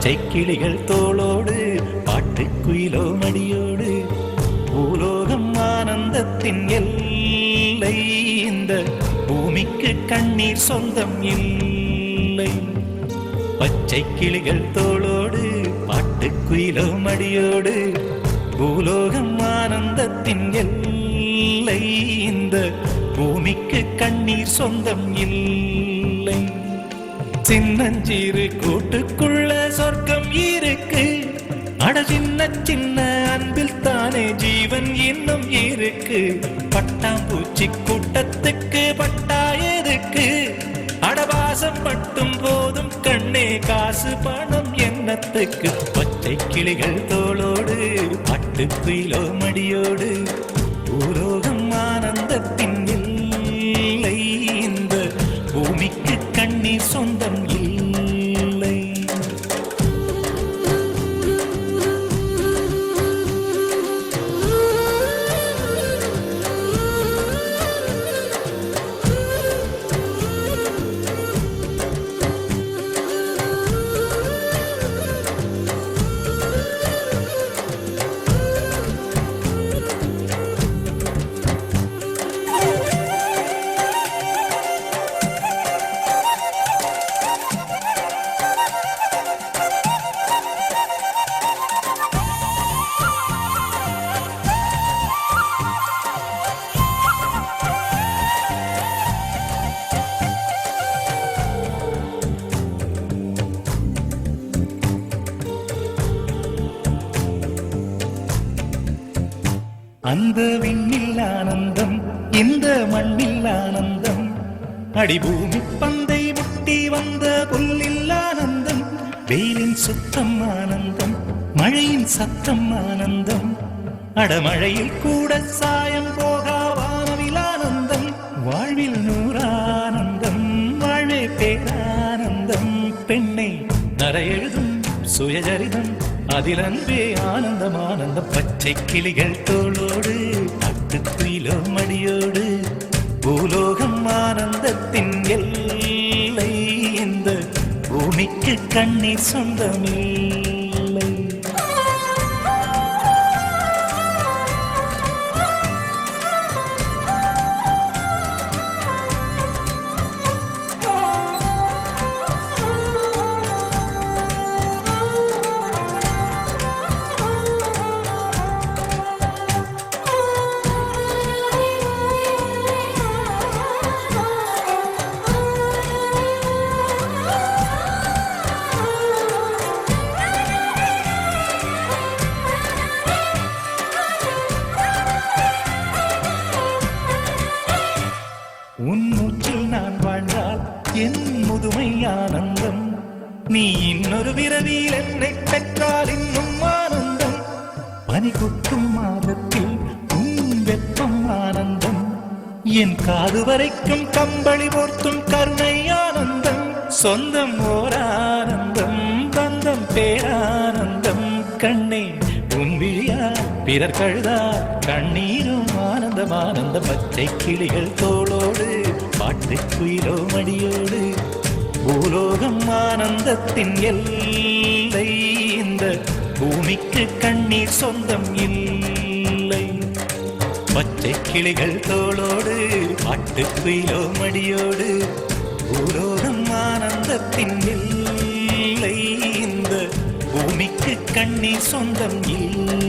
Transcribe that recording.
பச்சை கிளிகள் தோளோடு பாட்டுக்குயிலோ மடியோடு பூலோகம் ஆனந்தத்தின் எல்லை. இந்த பூமிக்கு கண்ணீர் சொந்தம் இல்லை. பச்சை கிளிகள் தோளோடு பாட்டுக்குயிலோ மடியோடு பூலோகம் ஆனந்தத்தின் எல்லை. இந்த பூமிக்கு கண்ணீர் சொந்தம் இல்லை. சின்னஞ்சீரு கூட்டுக்குள்ள சொர்க்கம் இருக்கு. அட சின்ன சின்ன அன்பில் தானே ஜீவன் இன்னும் இருக்கு. பட்டாம்பூச்சி கூட்டத்துக்கு பட்டா எதுக்கு? அடவாசம் மட்டும் போதும் கண்ணே, காசு பணம் என்னத்துக்கு? பச்சை கிளிகள் தோளோடு பாட்டுக்குயிலோ மடியோடு பூலோகம் ஆனந்தத்தின் இல்லை. இந்த பூமிக்கு கண்ணீர் சொந்தம் இல்லை. அந்த விண்ணில் ஆனந்தம், இந்த மண்ணில் ஆனந்தம். அடிபூமி பந்தை முட்டி வந்த புல்லில் ஆனந்தம். வெயிலின் சுத்தம் ஆனந்தம், மழையின் சத்தம் ஆனந்தம். அடமழையில் கூட சாயம் போகா வானவில் ஆனந்தம். வாழ்வில் நூறானந்தம், வாழ்வே பேரானந்தம். பெண்ணை நரையெழுதும் சுயஜரிதம், அதில் அன்பே ஆனந்தம் ஆனந்தம். பச்சை கிளிகள் தோளோடு பாட்டுக்குயிலோ மடியோடு பூலோகம் ஆனந்தத்தின் எல்லை. இந்த பூமிக்கு கண்ணீர் சொந்தமில்லை. உன் மூச்சில் நான் வாழ்ந்தால் என் முதுமை ஆனந்தம். நீ இன்னொரு விரவியில் என்னை பெற்றால் இன்னும் ஆனந்தம். பனி கொட்டும் மாதத்தில் உன் வெப்பம் ஆனந்தம். என் காது வரைக்கும் கம்பளி போர்த்தும் கருணை ஆனந்தம். சொந்தம் ஓர் ஆனந்தம், பந்தம் பேரானந்தம். கண்ணே உன் விழியா பிறர் கழுதா கண்ணீரும் ஆனந்தம் ஆனந்த. பச்சை கிளிகள் தோளோடு பாட்டுக்குயிலோ மடியோடு பூலோகம் ஆனந்தத்தின் எல்லை. இந்த பூமிக்கு கண்ணீர் சொந்தம் இல்லை. பச்சை கிளிகள் தோளோடு பாட்டுக்குயிலோ மடியோடு பூலோகம் ஆனந்தத்தின் எல்லை. இந்த பூமிக்கு கண்ணீர் சொந்தம் இல்லை.